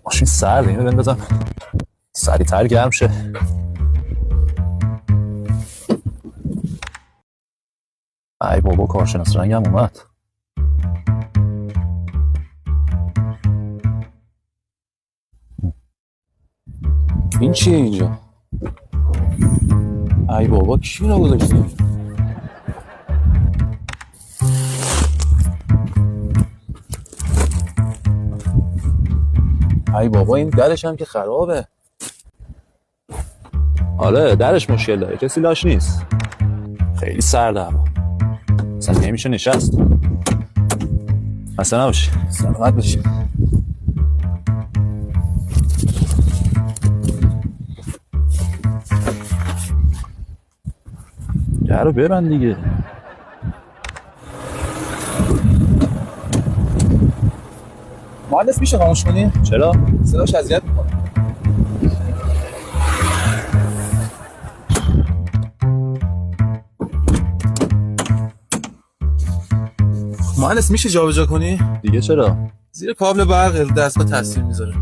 ماشین سرده، اینو بندازم سریع‌تر گرم شه. ای بابا کارشناس رنگم اومد. این چیه اینجا؟ ای بابا کی اینو گذاشته؟ ای بابا این درش هم که خرابه. آره درش مشکل داره، کسی لاش نیست. خیلی سرده هوا، اصلا نمیشه نشست. اصلا نباشی، سلامت باشی. در رو ببند دیگه. مهندس میشه خاموش کنی؟ چرا؟ صداش اذیت میکنه. مهندس میشه جابجا کنی؟ دیگه چرا؟ زیر کابل برق دستگاه تاثیر میذاره.